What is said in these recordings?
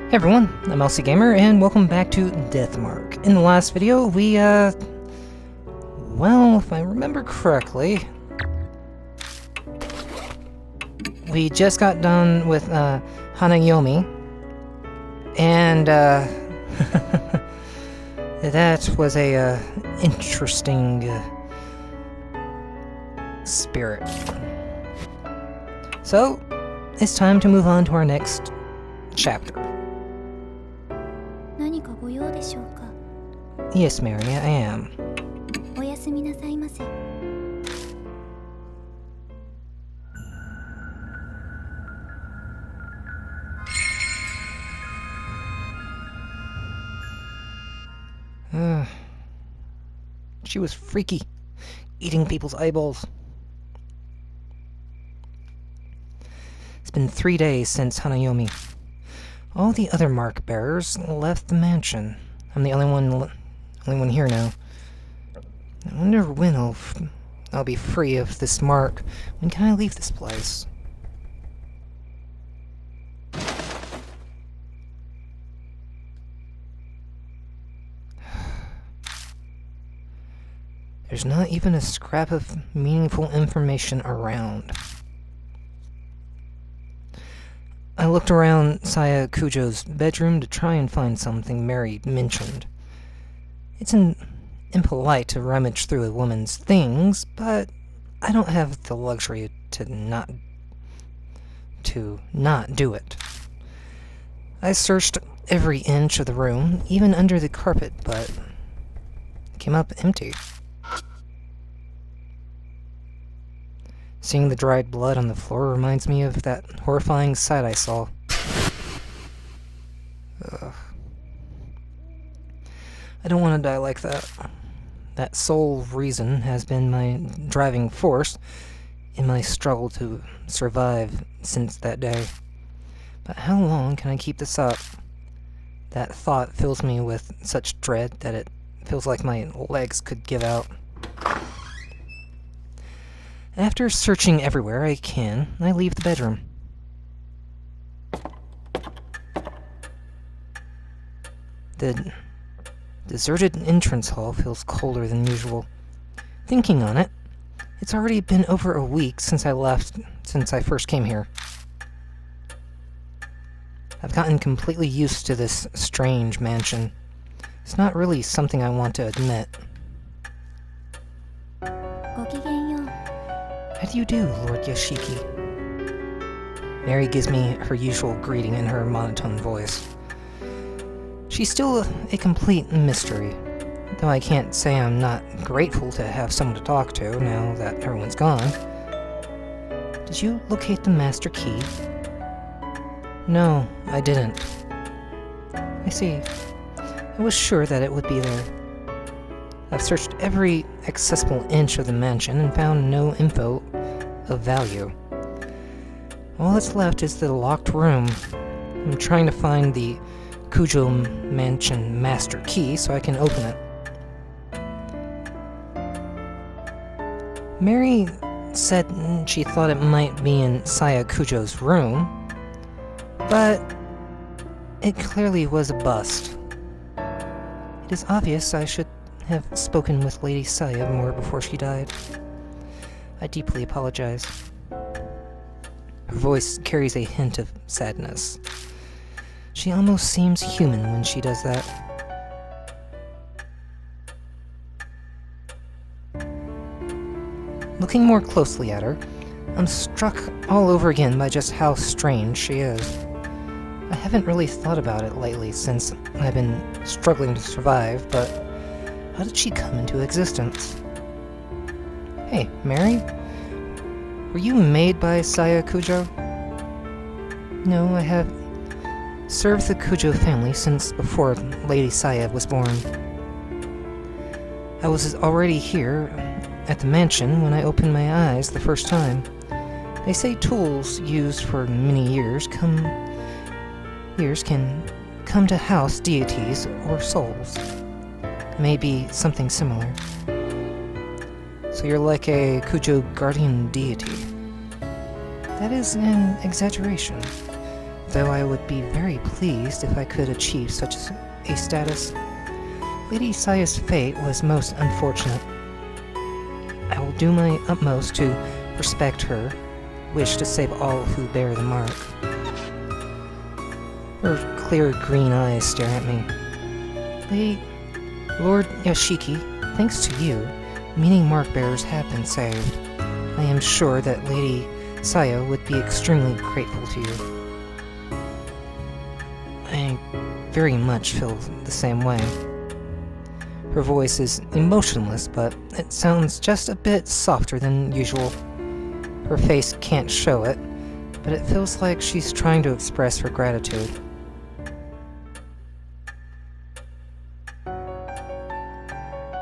Hey everyone, I'm LC Gamer, and welcome back to Deathmark. In the last video, we, well, if I remember correctly, we just got done with, Hanayomi, and, that was a, interesting, spirit. So, it's time to move on to our next chapter. 何かご用でしょうか? Yes, Mary, I am. おやすみなさいませ. She was freaky, eating people's eyeballs. It's been 3 days since Hanayomi. All the other mark bearers left the mansion. I'm the only one here now. I wonder when I'll be free of this mark. When can I leave this place? There's not even a scrap of meaningful information around. I looked around Saya Kujo's bedroom to try and find something Mary mentioned. It's impolite to rummage through a woman's things, but I don't have the luxury to not do it. I searched every inch of the room, even under the carpet, but it came up empty. Seeing the dried blood on the floor reminds me of that horrifying sight I saw. Ugh. I don't want to die like that. That sole reason has been my driving force in my struggle to survive since that day. But how long can I keep this up? That thought fills me with such dread that it feels like my legs could give out. After searching everywhere I can, I leave the bedroom. The deserted entrance hall feels colder than usual. Thinking on it, it's already been over a week since I first came here. I've gotten completely used to this strange mansion. It's not really something I want to admit. How do you do, Lord Yoshiki? Mary gives me her usual greeting in her monotone voice. She's still a complete mystery, though I can't say I'm not grateful to have someone to talk to now that everyone's gone. Did you locate the master key? No, I didn't. I see. I was sure that it would be there. I've searched every accessible inch of the mansion and found no info of value. All that's left is the locked room. I'm trying to find the Kujo Mansion master key so I can open it. Mary said she thought it might be in Saya Kujo's room, but it clearly was a bust. It is obvious I should have spoken with Lady Saya more before she died. I deeply apologize. Her voice carries a hint of sadness. She almost seems human when she does that. Looking more closely at her, I'm struck all over again by just how strange she is. I haven't really thought about it lately since I've been struggling to survive, but how did she come into existence? Hey, Mary? Were you made by Saya Kujo? No, I have served the Kujo family since before Lady Saya was born. I was already here at the mansion when I opened my eyes the first time. They say tools used for many years can come to house deities or souls. Maybe something similar. So you're like a Kujo guardian deity. That is an exaggeration. though I would be very pleased if I could achieve such a status. Lady Saya's fate was most unfortunate. I will do my utmost to respect her wish to save all who bear the mark. Her clear green eyes stare at me. Lord Yashiki, thanks to you, many mark bearers have been saved. I am sure that Lady Saya would be extremely grateful to you. I very much feel the same way. Her voice is emotionless, but it sounds just a bit softer than usual. Her face can't show it, but it feels like she's trying to express her gratitude.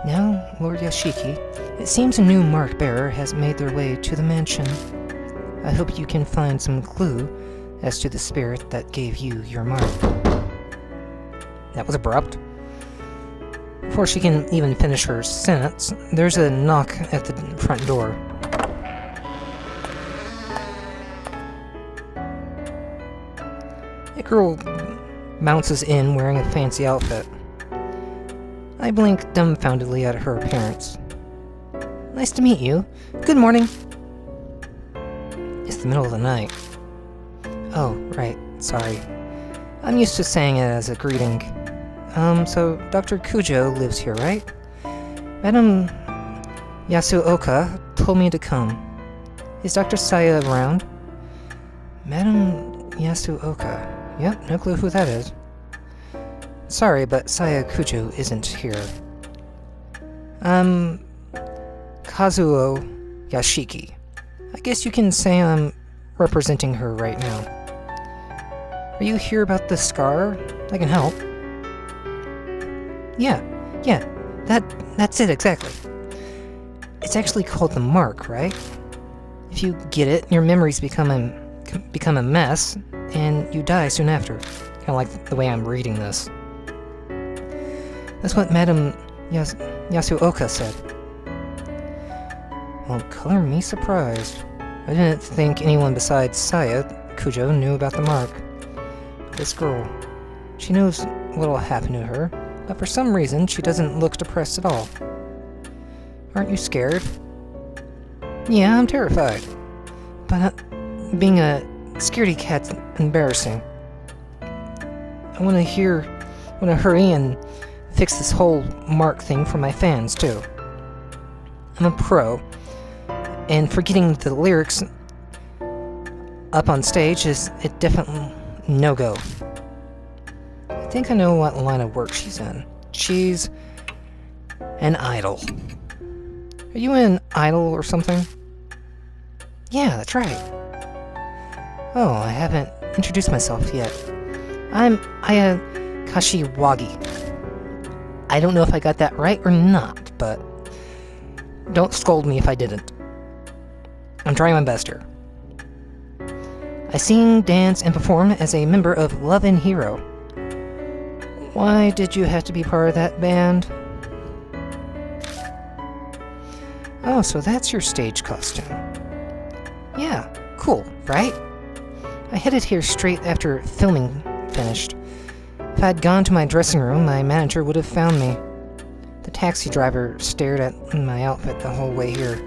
Now, Lord Yashiki, it seems a new mark bearer has made their way to the mansion. I hope you can find some clue as to the spirit that gave you your mark. That was abrupt. Before she can even finish her sentence, there's a knock at the front door. A girl bounces in wearing a fancy outfit. I blink dumbfoundedly at her appearance. Nice to meet you. Good morning. It's the middle of the night. Oh, right. Sorry. I'm used to saying it as a greeting. So Dr. Kujo lives here, right? Madam Yasuoka told me to come. Is Dr. Saya around? Madam Yasuoka. Yep, no clue who that is. Sorry, but Saya Kujo isn't here. Kazuo Yashiki. I guess you can say I'm representing her right now. Are you here about the scar? I can help. Yeah, that's it exactly. It's actually called the mark, right? If you get it, your memories become a mess, and you die soon after. Kind of like the way I'm reading this. That's what Madam Yasuoka said. Well, color me surprised. I didn't think anyone besides Saya Kujo knew about the mark. But this girl, she knows what'll happen to her, but for some reason she doesn't look depressed at all. Aren't you scared? Yeah, I'm terrified. But being a scaredy cat's embarrassing. I want to hurry and fix this whole mark thing for my fans, too. I'm a pro, and forgetting the lyrics up on stage is a definite no-go. I think I know what line of work she's in. She's an idol. Are you an idol or something? Yeah, that's right. Oh, I haven't introduced myself yet. I'm Aya Kashiwagi. I don't know if I got that right or not, but don't scold me if I didn't. I'm trying my best here. I sing, dance, and perform as a member of Love and Hero. Why did you have to be part of that band? Oh, so that's your stage costume. Yeah, cool, right? I headed here straight after filming finished. If I'd gone to my dressing room, my manager would have found me. The taxi driver stared at my outfit the whole way here.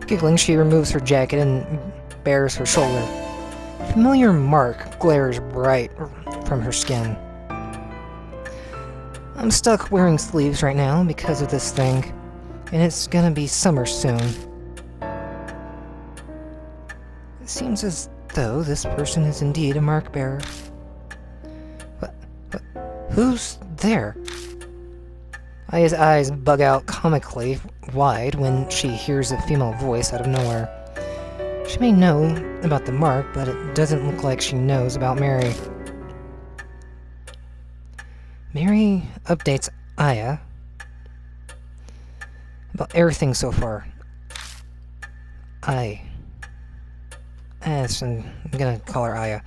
Giggling, she removes her jacket and bares her shoulder. A familiar mark glares bright from her skin. I'm stuck wearing sleeves right now because of this thing, and it's gonna be summer soon. It seems as though this person is indeed a mark bearer. What? Who's there? Aya's eyes bug out comically wide when she hears a female voice out of nowhere. She may know about the mark, but it doesn't look like she knows about Mary. Mary updates Aya about everything so far. I'm gonna call her Aya.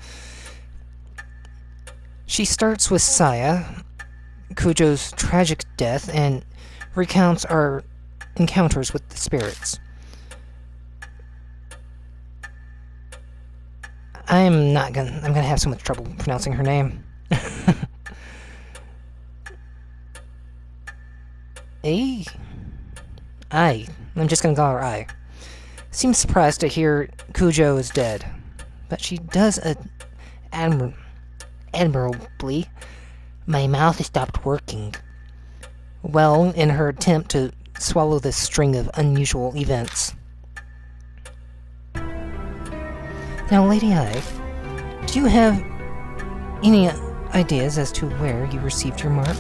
She starts with Saya, Kujo's tragic death, and recounts our encounters with the spirits. I'm gonna have so much trouble pronouncing her name. A? I'm just gonna call her I. Seems surprised to hear Kujo is dead, but she does admirably. My mouth stopped working. Well, in her attempt to swallow this string of unusual events. Now, Lady I, do you have any ideas as to where you received your mark?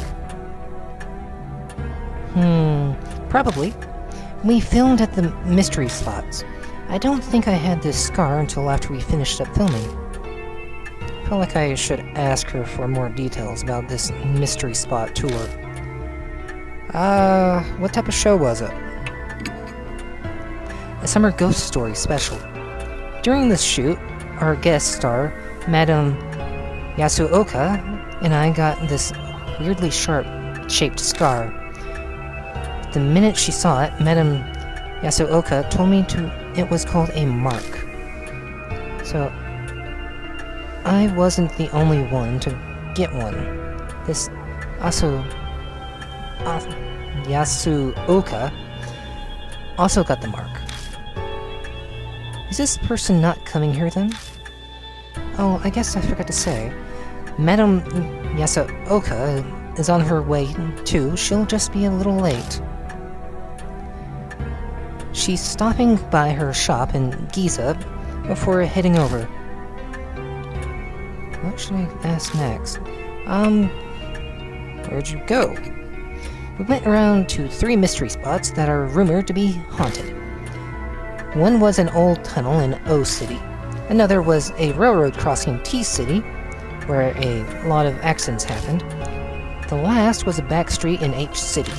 Probably. We filmed at the mystery spots. I don't think I had this scar until after we finished up filming. I feel like I should ask her for more details about this mystery spot tour. What type of show was it? A summer ghost story special. During this shoot, our guest star, Madame Yasuoka, and I got this weirdly sharp-shaped scar. The minute she saw it, Madame Yasuoka told me it was called a mark. So, I wasn't the only one to get one. This Yasuoka also got the mark. Is this person not coming here then? Oh, I guess I forgot to say. Madame Yasuoka is on her way too. She'll just be a little late. She's stopping by her shop in Giza before heading over. What should I ask next? Where'd you go? We went around to 3 mystery spots that are rumored to be haunted. One was an old tunnel in O City. Another was a railroad crossing T City, where a lot of accidents happened. The last was a back street in H City.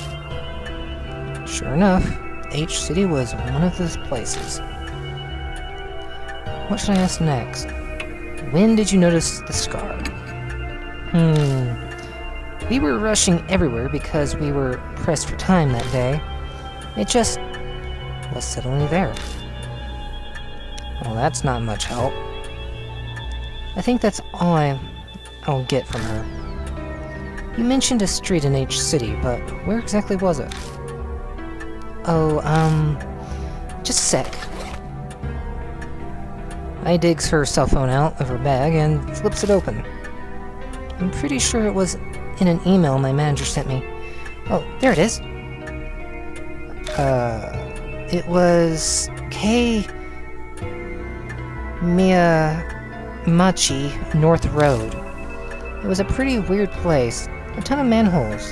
Sure enough, H City was one of those places. What should I ask next? When did you notice the scar? We were rushing everywhere because we were pressed for time that day. It just was suddenly there. Well, that's not much help. I think that's all I'll get from her. You mentioned a street in H City, but where exactly was it? Oh, just a sec. I digs her cell phone out of her bag and flips it open. I'm pretty sure it was in an email my manager sent me. Oh, there it is. It was K. Miyamachi North Road. It was a pretty weird place. A ton of manholes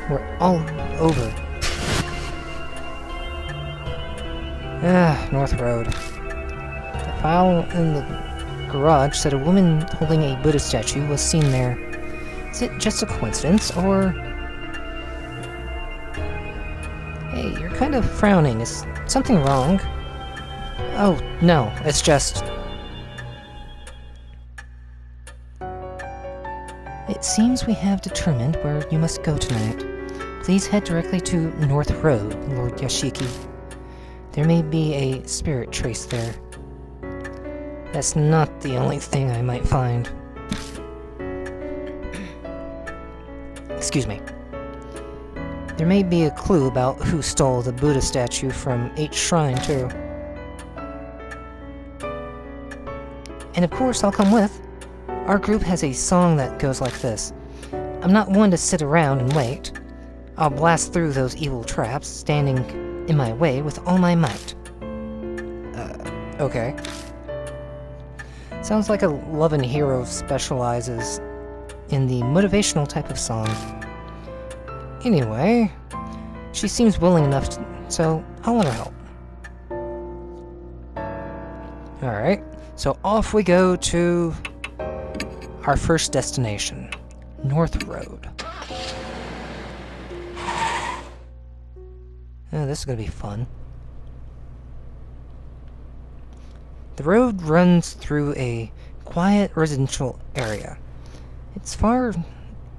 were all over. North Road. The file in the garage said a woman holding a Buddha statue was seen there. Is it just a coincidence, or... Hey, you're kind of frowning. Is something wrong? Oh, no, it's just... It seems we have determined where you must go tonight. Please head directly to North Road, Lord Yashiki. There may be a spirit trace there. That's not the only thing I might find. Excuse me. There may be a clue about who stole the Buddha statue from H Shrine, too. And of course, I'll come with. Our group has a song that goes like this. I'm not one to sit around and wait. I'll blast through those evil traps standing in my way with all my might. Okay. Sounds like a love and hero specializes in the motivational type of song. Anyway, she seems willing enough so I'll let her help. Alright, so off we go to our first destination, North Road. This is gonna be fun. The road runs through a quiet residential area. It's far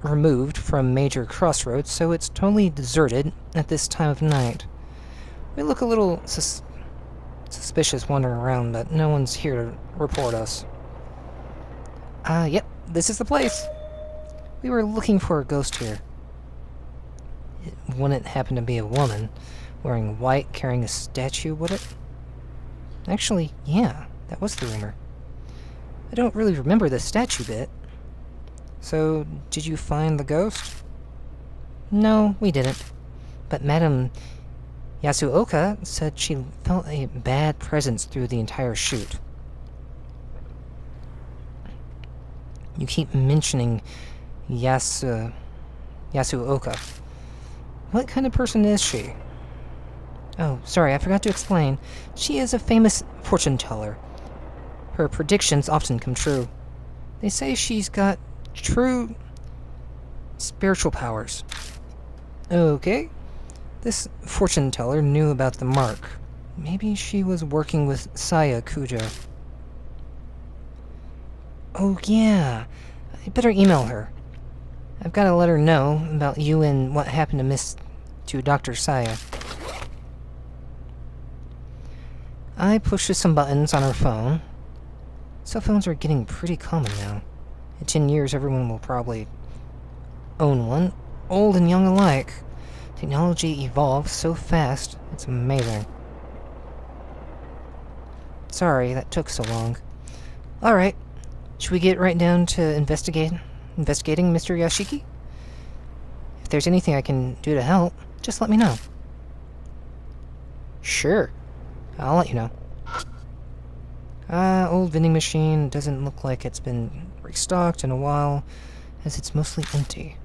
removed from major crossroads, so it's totally deserted at this time of night. We look a little suspicious wandering around, but no one's here to report us. Yep, this is the place. We were looking for a ghost here. It wouldn't happen to be a woman wearing white carrying a statue, would it? Actually, yeah, that was the rumor. I don't really remember the statue bit. So, did you find the ghost? No, we didn't. But Madame Yasuoka said she felt a bad presence through the entire shoot. You keep mentioning Yasuoka. What kind of person is she? Oh, sorry, I forgot to explain. She is a famous fortune teller. Her predictions often come true. They say she's got true spiritual powers. Okay. This fortune teller knew about the mark. Maybe she was working with Saya Kujo. Oh yeah, I better email her. I've got to let her know about you and what happened to Dr. Saya. I pushed some buttons on her phone. Cell phones are getting pretty common now. In 10 years, everyone will probably own one, old and young alike. Technology evolves so fast, it's amazing. Sorry, that took so long. Alright, should we get right down to investigating Mr. Yashiki? If there's anything I can do to help, just let me know. Sure, I'll let you know. Old vending machine. Doesn't look like it's been restocked in a while, as it's mostly empty.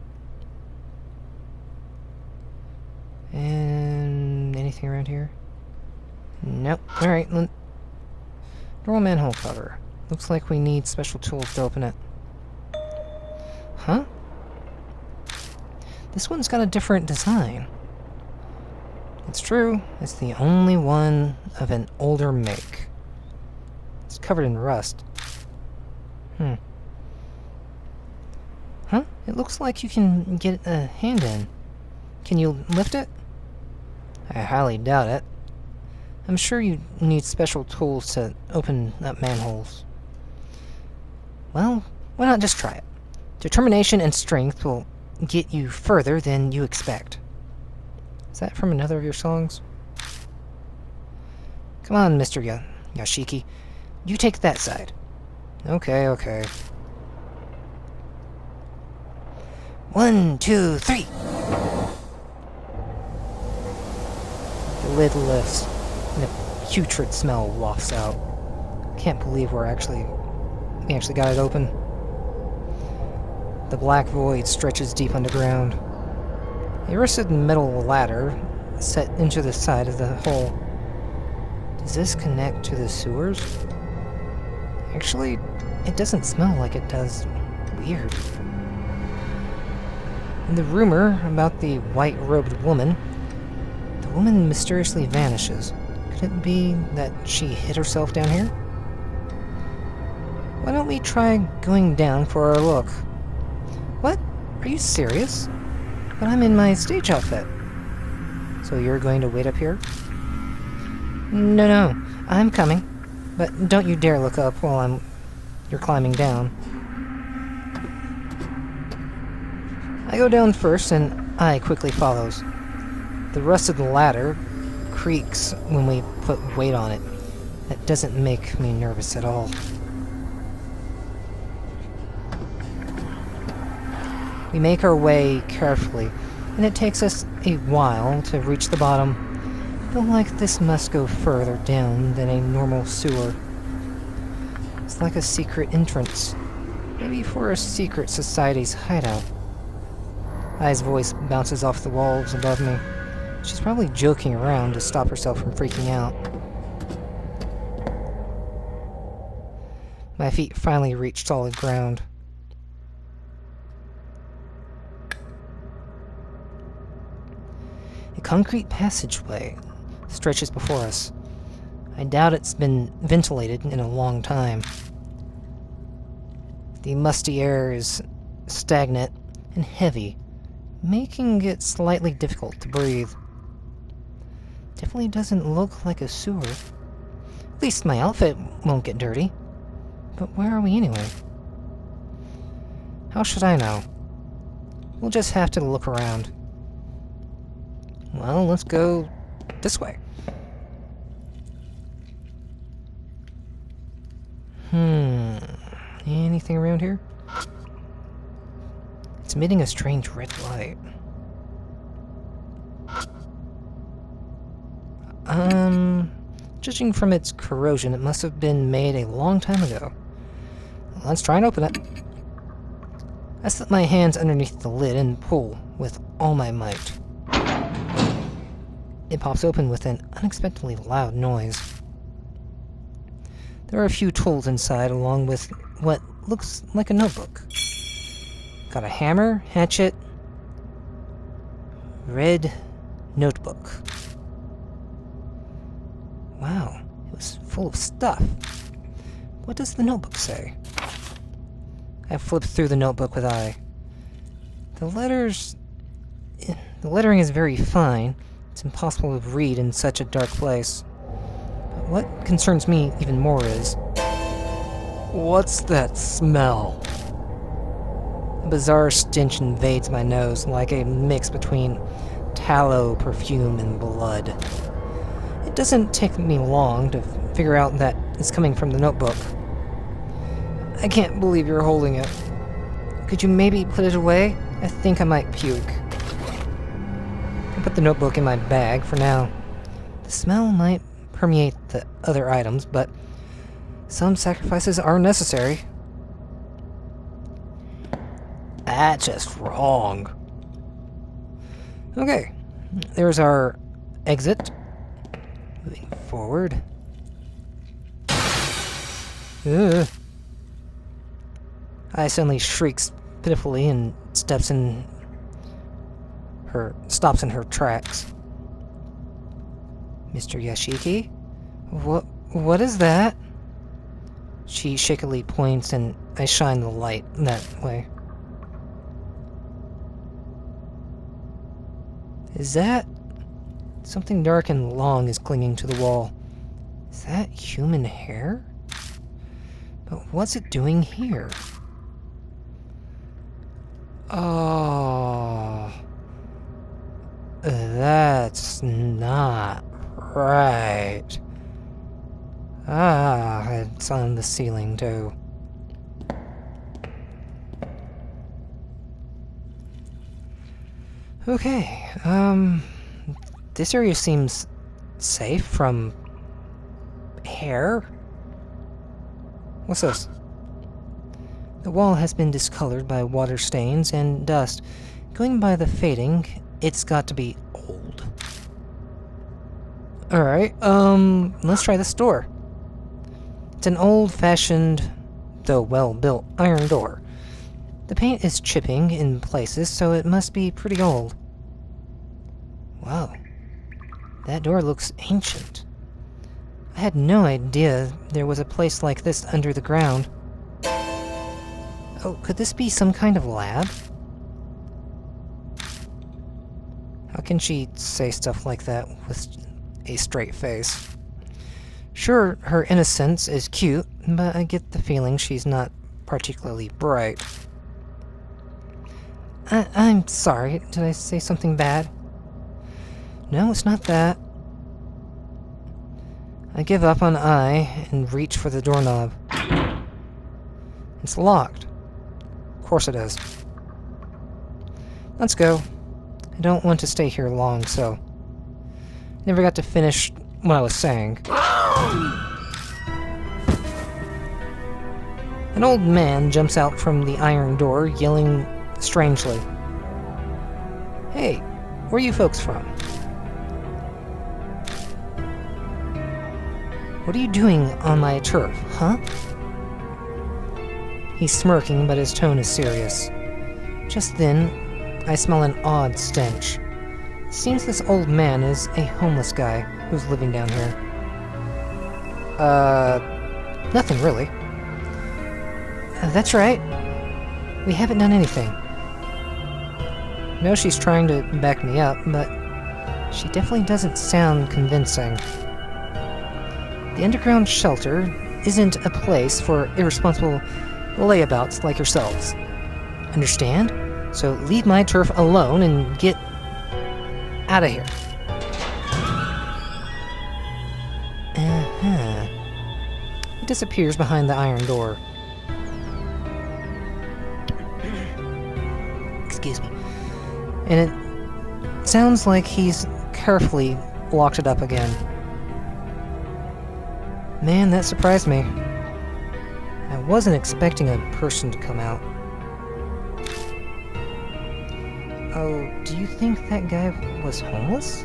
And anything around here? Nope. Alright, normal manhole cover. Looks like we need special tools to open it. Huh? This one's got a different design. It's true, it's the only one of an older make. It's covered in rust. Huh? It looks like you can get a hand in. Can you lift it? I highly doubt it. I'm sure you need special tools to open up manholes. Well, why not just try it? Determination and strength will get you further than you expect. Is that from another of your songs? Come on, Mr. Yashiki. You take that side. Okay. 1, 2, 3! The lid lifts, and a putrid smell wafts out. Can't believe we actually got it open. The black void stretches deep underground. A rusted metal ladder set into the side of the hole. Does this connect to the sewers? Actually, it doesn't smell like it does. Weird. In the rumor about the white-robed woman, the woman mysteriously vanishes. Could it be that she hid herself down here? Why don't we try going down for a look? What? Are you serious? But I'm in my stage outfit. So you're going to wait up here? No, I'm coming. But don't you dare look up while you're climbing down. I go down first, and I quickly follows. The rusted ladder creaks when we put weight on it. That doesn't make me nervous at all. We make our way carefully, and it takes us a while to reach the bottom. I feel like this must go further down than a normal sewer. It's like a secret entrance. Maybe for a secret society's hideout. Ai's voice bounces off the walls above me. She's probably joking around to stop herself from freaking out. My feet finally reach solid ground. A concrete passageway stretches before us. I doubt it's been ventilated in a long time. The musty air is stagnant and heavy, making it slightly difficult to breathe. Definitely doesn't look like a sewer. At least my outfit won't get dirty. But where are we anyway? How should I know? We'll just have to look around. Well, let's go this way. Anything around here? It's emitting a strange red light. Judging from its corrosion, it must have been made a long time ago. Let's try and open it. I slip my hands underneath the lid and pull with all my might. It pops open with an unexpectedly loud noise. There are a few tools inside, along with what looks like a notebook. Got a hammer, hatchet, red notebook. Wow, it was full of stuff. What does the notebook say? I flipped through the notebook with eye. The lettering is very fine. It's impossible to read in such a dark place. But what concerns me even more is... What's that smell? A bizarre stench invades my nose, like a mix between tallow, perfume, and blood. It doesn't take me long to figure out that it's coming from the notebook. I can't believe you're holding it. Could you maybe put it away? I think I might puke. I put the notebook in my bag for now. The smell might permeate the other items, but some sacrifices are necessary. That's just wrong. Okay, there's our exit. Moving forward. Ugh. I suddenly shrieks pitifully and stops in her tracks. Mr. Yashiki? What is that? She shakily points and I shine the light that way. Is that... Something dark and long is clinging to the wall. Is that human hair? But what's it doing here? Oh... That's not right. It's on the ceiling too. Okay, this area seems safe from hair? What's this? The wall has been discolored by water stains and dust. Going by the fading, it's got to be old. Alright, let's try this door. It's an old-fashioned, though well-built, iron door. The paint is chipping in places, so it must be pretty old. Wow. That door looks ancient. I had no idea there was a place like this under the ground. Oh, could this be some kind of lab? How can she say stuff like that with a straight face? Sure, her innocence is cute, but I get the feeling she's not particularly bright. I'm sorry, did I say something bad? No, it's not that. I give up on I and reach for the doorknob. It's locked. Of course it is. Let's go. I don't want to stay here long, so... Never got to finish what I was saying. An old man jumps out from the iron door, yelling strangely. Hey, where are you folks from? What are you doing on my turf, huh? He's smirking, but his tone is serious. Just then, I smell an odd stench. It seems this old man is a homeless guy who's living down here. Nothing really. That's right. We haven't done anything. I know she's trying to back me up, but she definitely doesn't sound convincing. The underground shelter isn't a place for irresponsible layabouts like yourselves. Understand? So leave my turf alone and get out of here. Uh-huh. He disappears behind the iron door. Excuse me. And it sounds like he's carefully locked it up again. Man, that surprised me. I wasn't expecting a person to come out. Oh, do you think that guy was homeless?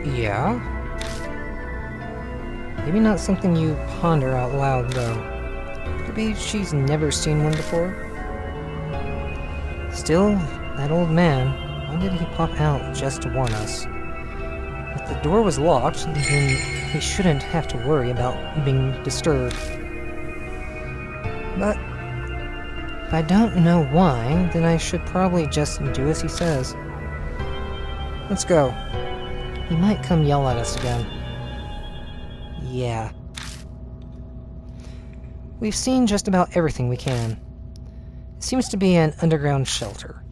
Yeah? Maybe not something you ponder out loud, though. Maybe she's never seen one before? Still, that old man, why did he pop out just to warn us? If the door was locked, then we shouldn't have to worry about being disturbed. But if I don't know why, then I should probably just do as he says. Let's go. He might come yell at us again. Yeah. We've seen just about everything we can. It seems to be an underground shelter,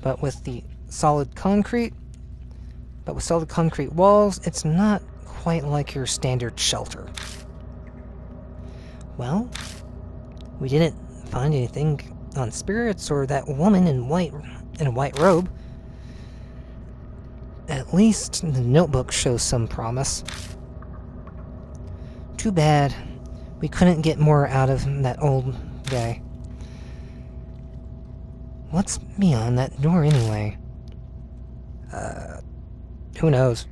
but with solid concrete walls, it's not quite like your standard shelter. Well, we didn't find anything on spirits or that woman in a white robe. At least the notebook shows some promise. Too bad we couldn't get more out of that old guy. What's beyond that door anyway? Who knows?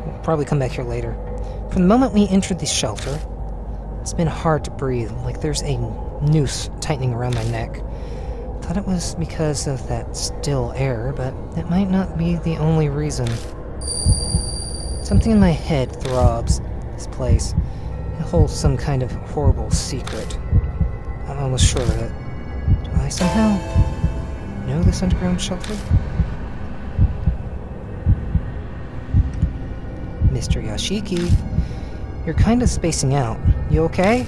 We'll probably come back here later. From the moment we entered the shelter, it's been hard to breathe, like there's a noose tightening around my neck. Thought it was because of that still air, but it might not be the only reason. Something in my head throbs. This place, it holds some kind of horrible secret. I'm almost sure of it. Do I somehow know this underground shelter? Mr. Yashiki, you're kind of spacing out. You okay?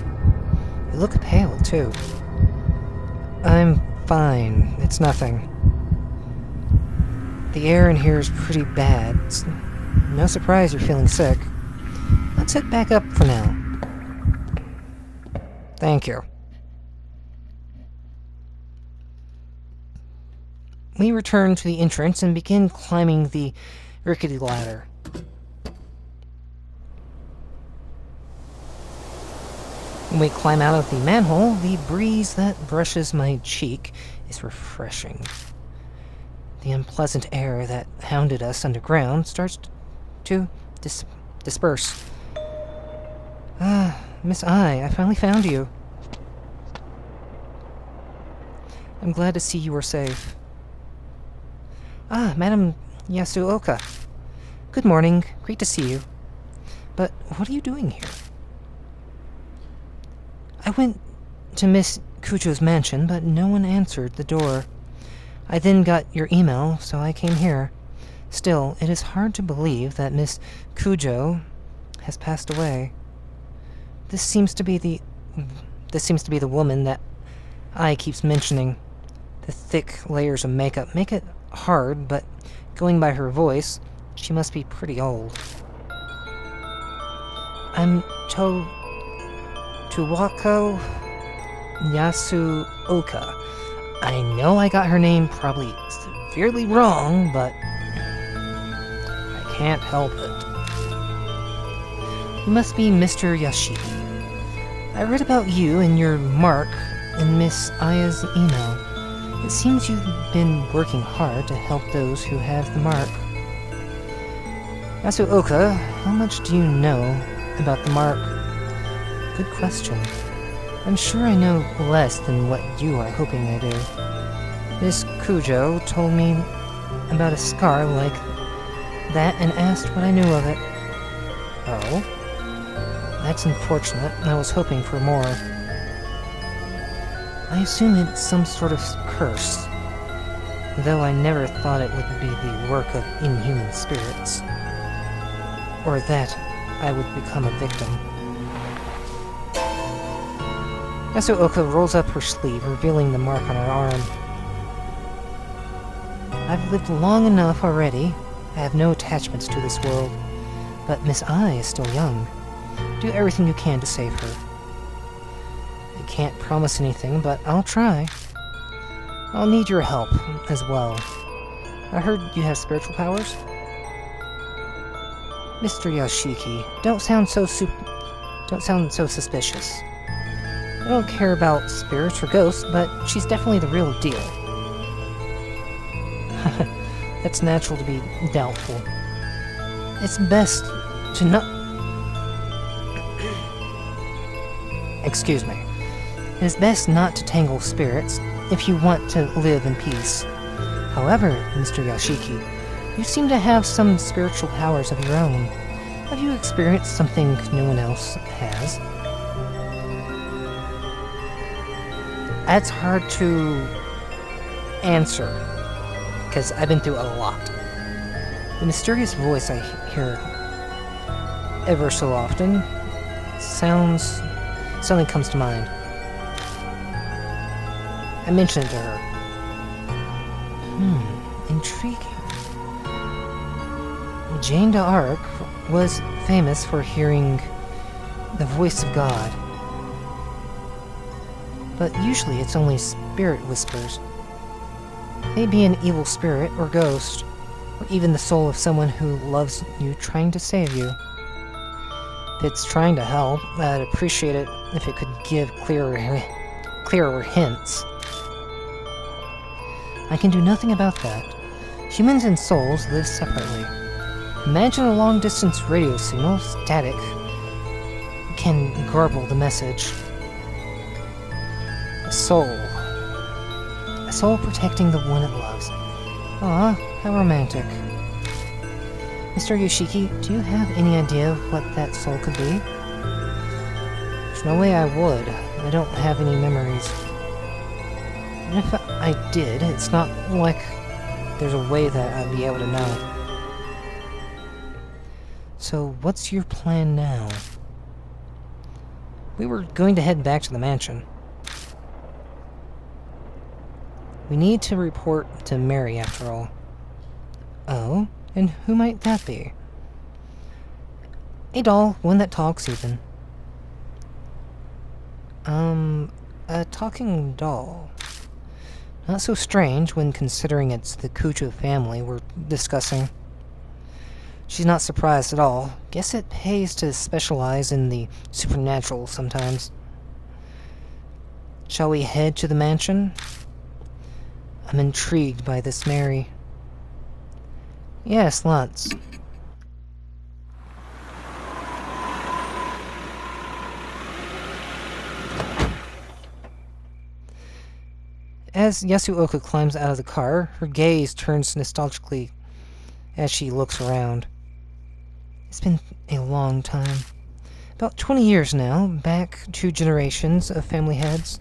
You look pale, too. I'm fine. It's nothing. The air in here is pretty bad. It's no surprise you're feeling sick. Let's head back up for now. Thank you. We return to the entrance and begin climbing the rickety ladder. When we climb out of the manhole, the breeze that brushes my cheek is refreshing. The unpleasant air that hounded us underground starts to disperse. Miss I finally found you. I'm glad to see you are safe. Madam Yasuoka. Good morning. Great to see you. But what are you doing here? I went to Miss Kujo's mansion, but no one answered the door. I then got your email, so I came here. Still, it is hard to believe that Miss Kujo has passed away. This seems to be the woman that I keeps mentioning. The thick layers of makeup make it hard, but going by her voice, she must be pretty old. I'm Tuwako Yasuoka. I know I got her name probably severely wrong, but I can't help it. You must be Mr. Yashiki. I read about you and your mark in Miss Aya's email. It seems you've been working hard to help those who have the mark. Yasuoka, how much do you know about the mark? Good question. I'm sure I know less than what you are hoping I do. Miss Kujo told me about a scar like that and asked what I knew of it. Oh? That's unfortunate. I was hoping for more. I assume it's some sort of curse, though I never thought it would be the work of inhuman spirits, or that I would become a victim. Yasuoka rolls up her sleeve, revealing the mark on her arm. I've lived long enough already. I have no attachments to this world. But Miss Ai is still young. Do everything you can to save her. I can't promise anything, but I'll try. I'll need your help as well. I heard you have spiritual powers? Mr. Yoshiki, don't sound so suspicious. I don't care about spirits or ghosts, but she's definitely the real deal. That's natural to be doubtful. It's best to not... Excuse me. It is best not to tangle spirits if you want to live in peace. However, Mr. Yoshiki, you seem to have some spiritual powers of your own. Have you experienced something no one else has? That's hard to answer, because I've been through a lot. The mysterious voice I hear ever so often something comes to mind. I mentioned it to her. Intriguing. Jane d'Arc was famous for hearing the voice of God. But usually it's only spirit whispers. Maybe an evil spirit or ghost, or even the soul of someone who loves you trying to save you. If it's trying to help, I'd appreciate it if it could give clearer hints. I can do nothing about that. Humans and souls live separately. Imagine a long-distance radio signal, static, can garble the message. A soul protecting the one it loves. Ah, how romantic. Mr. Yoshiki, do you have any idea what that soul could be? There's no way I would. I don't have any memories. And if I did, it's not like there's a way that I'd be able to know. So, what's your plan now? We were going to head back to the mansion. We need to report to Mary, after all. Oh? And who might that be? A doll, one that talks, even. A talking doll. Not so strange when considering it's the Kujo family we're discussing. She's not surprised at all. Guess it pays to specialize in the supernatural sometimes. Shall we head to the mansion? I'm intrigued by this Mary. Yes, lots. As Yasuoka climbs out of the car, her gaze turns nostalgically as she looks around. It's been a long time. About 20 years now, back 2 generations of family heads.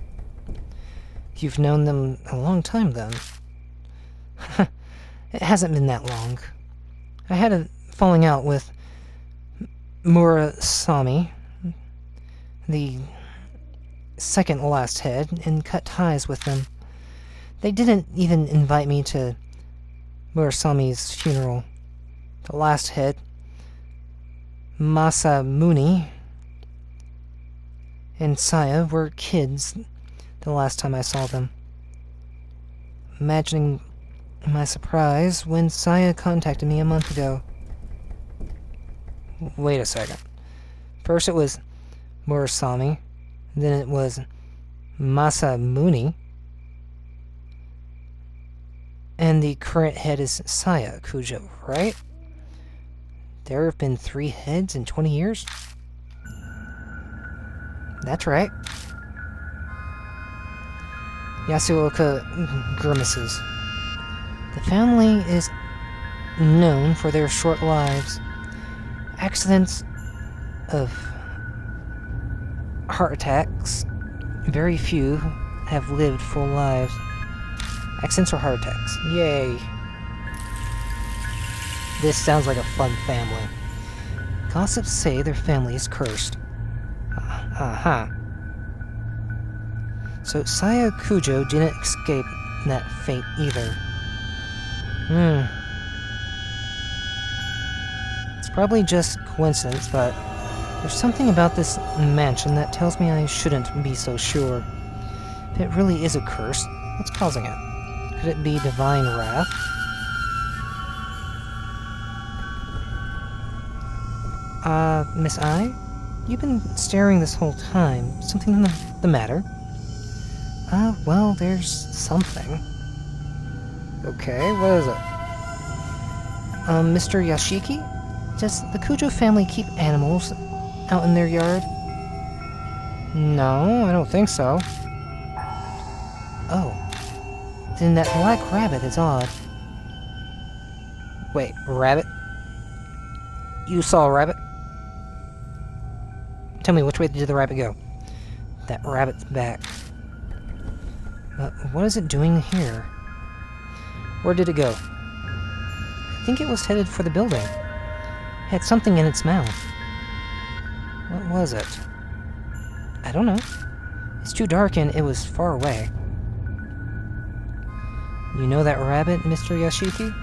You've known them a long time, then. It hasn't been that long. I had a falling out with Murasami, the second last head, and cut ties with them. They didn't even invite me to Murasami's funeral. The last head, Masamune, and Saya were kids the last time I saw them. Imagining my surprise when Saya contacted me a month ago. Wait a second. First it was Murasami, then it was Masamune, and the current head is Saya Kujo, right? There have been 3 heads in 20 years? That's right. Yasuoka grimaces. The family is known for their short lives. Accidents of heart attacks. Very few have lived full lives. Accidents or heart attacks. Yay. This sounds like a fun family. Gossips say their family is cursed. So Saya Kujo didn't escape that fate either. It's probably just coincidence, but there's something about this mansion that tells me I shouldn't be so sure. If it really is a curse, what's causing it? Could it be divine wrath? Miss I? You've been staring this whole time. Something the matter? Well, there's something. Okay, what is it? Mr. Yashiki? Does the Kujo family keep animals out in their yard? No, I don't think so. Oh. Then that black rabbit is odd. Wait, rabbit? You saw a rabbit? Tell me, which way did the rabbit go? That rabbit's back. What is it doing here? Where did it go? I think it was headed for the building. It had something in its mouth. What was it? I don't know. It's too dark and it was far away. You know that rabbit, Mr. Yashiki?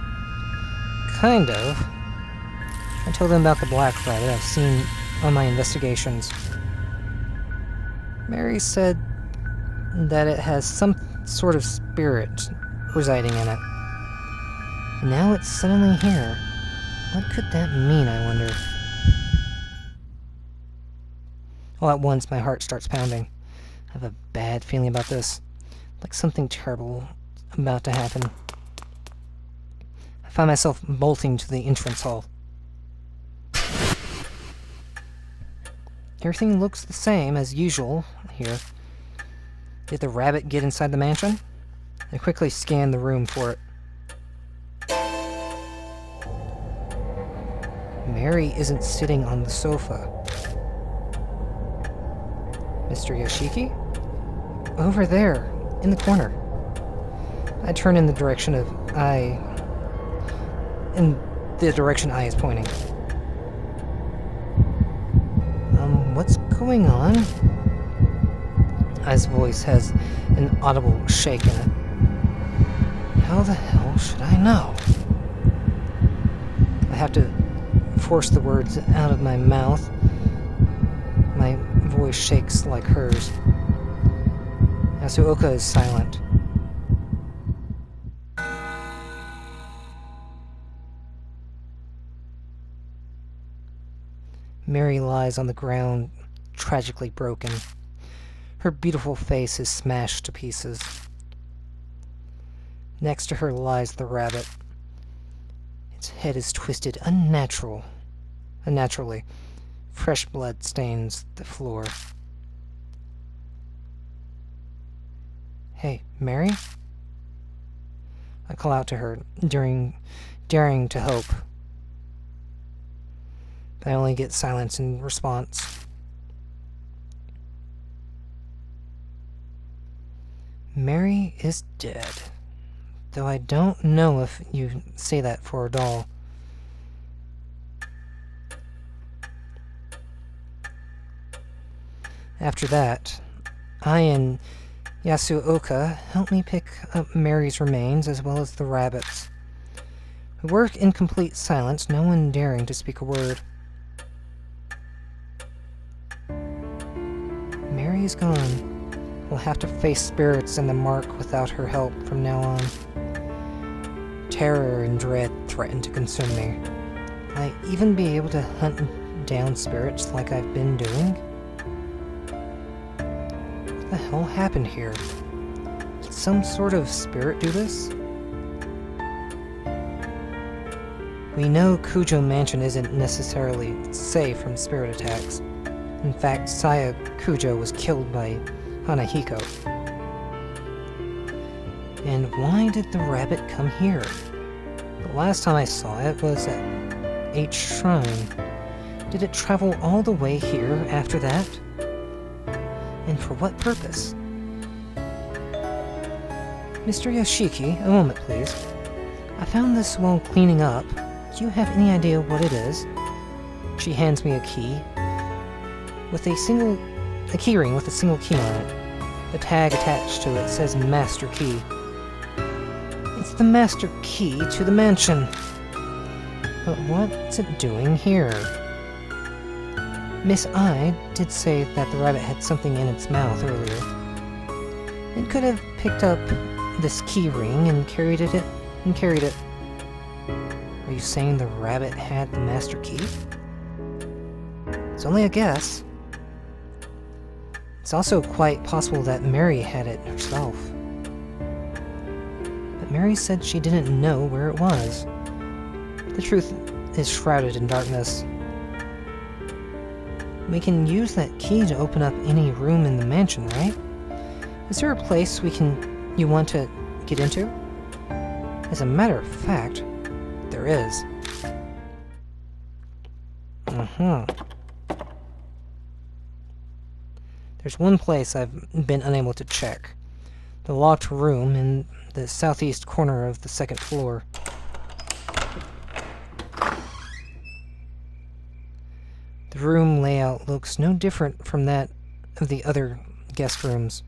Kind of. I told them about the black rabbit I've seen on my investigations. Mary said that it has some sort of spirit residing in it. And now it's suddenly here. What could that mean, I wonder? All at once, my heart starts pounding. I have a bad feeling about this. Like something terrible about to happen. I find myself bolting to the entrance hall. Everything looks the same as usual here. Did the rabbit get inside the mansion? I quickly scanned the room for it. Mary isn't sitting on the sofa. Mr. Yashiki? Over there, in the corner. I turn in the direction of I is pointing. What's going on? I's voice has an audible shake in it. How the hell should I know? I have to force the words out of my mouth. My voice shakes like hers. Yasuoka is silent. Mary lies on the ground, tragically broken. Her beautiful face is smashed to pieces. Next to her lies the rabbit. Its head is twisted unnaturally. Fresh blood stains the floor. Hey, Mary? I call out to her, daring to hope. But I only get silence in response. Mary is dead. Though I don't know if you say that for a doll. After that, I and Yasuoka help me pick up Mary's remains as well as the rabbits. We work in complete silence, no one daring to speak a word. Mary is gone. We'll have to face spirits in the mark without her help from now on. Terror and dread threaten to consume me. Will I even be able to hunt down spirits like I've been doing? What the hell happened here? Did some sort of spirit do this? We know Kujo Mansion isn't necessarily safe from spirit attacks. In fact, Saya Kujo was killed by Hanahiko. And why did the rabbit come here? The last time I saw it was at H Shrine. Did it travel all the way here after that? And for what purpose? Mr. Yashiki, a moment please. I found this while cleaning up. Do you have any idea what it is? She hands me a key. With a key ring with a single key on it. The tag attached to it says Master Key. It's the master key to the mansion. But what's it doing here? Miss I did say that the rabbit had something in its mouth earlier. It could have picked up this key ring and carried it. Are you saying the rabbit had the master key? It's only a guess. It's also quite possible that Mary had it herself. But Mary said she didn't know where it was. The truth is shrouded in darkness. We can use that key to open up any room in the mansion, right? Is there a place you want to get into? As a matter of fact, there is. There's one place I've been unable to check. The locked room in the southeast corner of the second floor. The room layout looks no different from that of the other guest rooms.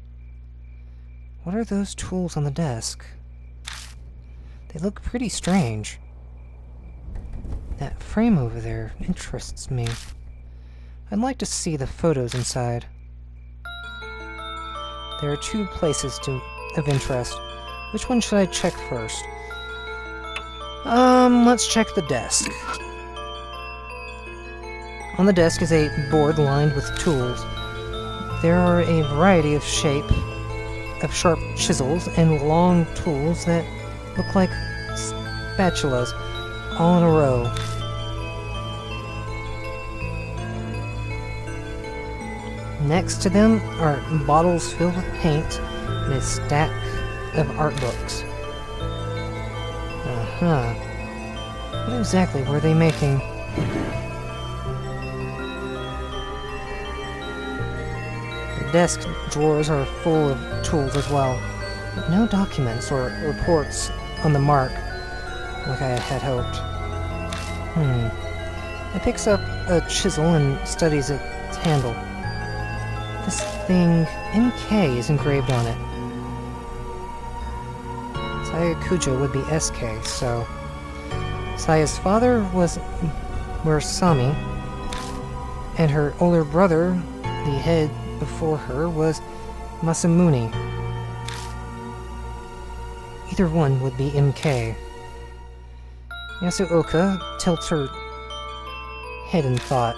What are those tools on the desk? They look pretty strange. That frame over there interests me. I'd like to see the photos inside. There are two places of interest. Which one should I check first? Let's check the desk. On the desk is a board lined with tools. There are a variety of sharp chisels and long tools that look like spatulas, all in a row. Next to them are bottles filled with paint and a stack of art books. What exactly were they making? The desk drawers are full of tools as well, but no documents or reports on the mark like I had hoped. It picks up a chisel and studies its handle. This thing, MK, is engraved on it. Saya Kujo would be SK, so... Saya's father was Murasami, and her older brother, the head before her, was Masamune. Either one would be MK. Yasuoka tilts her head in thought.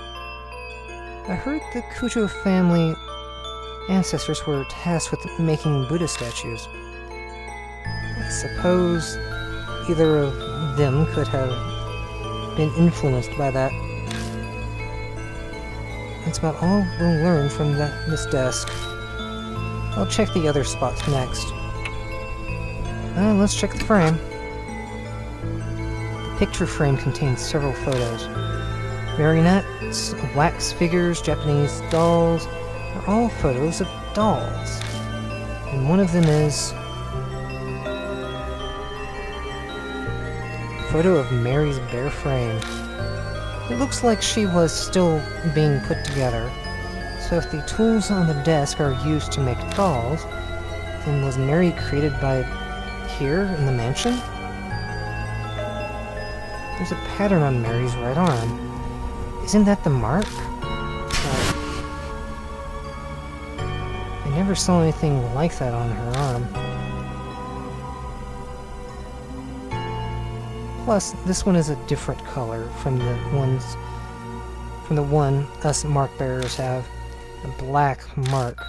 I heard the Kujo family ancestors were tasked with making Buddha statues. I suppose either of them could have been influenced by that. That's about all we'll learn from this desk. I'll check the other spots next. Let's check the frame. The picture frame contains several photos. Marionettes, wax figures, Japanese dolls. They're all photos of dolls. And one of them is... a photo of Mary's bare frame. It looks like she was still being put together. So if the tools on the desk are used to make dolls, then was Mary created by here in the mansion? There's a pattern on Mary's right arm. Isn't that the mark? I never saw anything like that on her arm. Plus, this one is a different color from the one us mark bearers have. A black mark.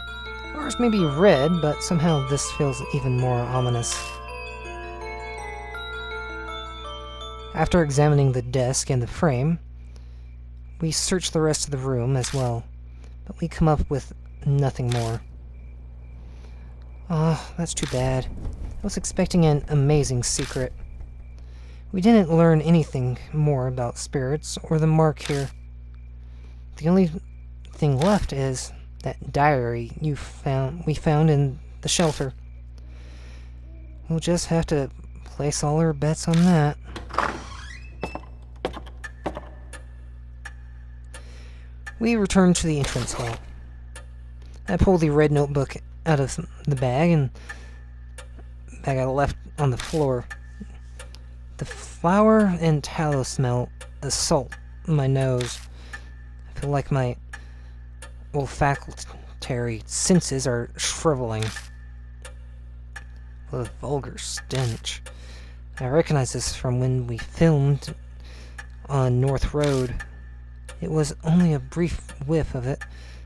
Ours may be red, but somehow this feels even more ominous. After examining the desk and the frame, we search the rest of the room as well, but we come up with nothing more. Oh, that's too bad. I was expecting an amazing secret. We didn't learn anything more about spirits or the mark here. The only thing left is that diary we found in the shelter. We'll just have to place all our bets on that. We return to the entrance hall. I pull the red notebook out of the bag I left on the floor. The flour and tallow smell assault my nose. I feel like my olfactory senses are shriveling. What a vulgar stench. I recognize this from when we filmed on North Road. It was only a brief whiff of it,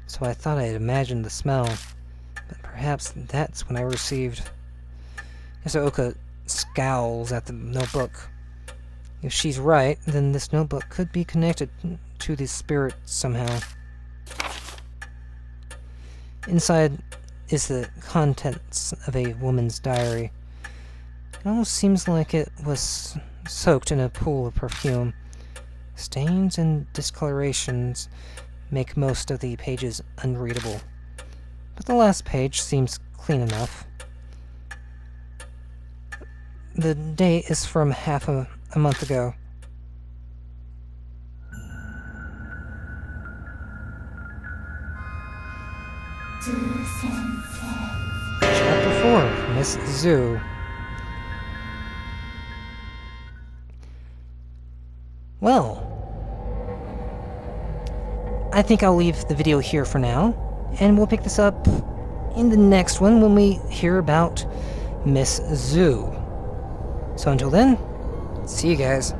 so I thought I had imagined the smell. But perhaps that's when I received... Yasuoka scowls at the notebook. If she's right, then this notebook could be connected to the spirit somehow. Inside is the contents of a woman's diary. It almost seems like it was soaked in a pool of perfume. Stains and discolorations make most of the pages unreadable, but the last page seems clean enough. The date is from half a month ago. Chapter 4, Miss Zoo. Well, I think I'll leave the video here for now, and we'll pick this up in the next one when we hear about Miss Zoo. So until then, see you guys.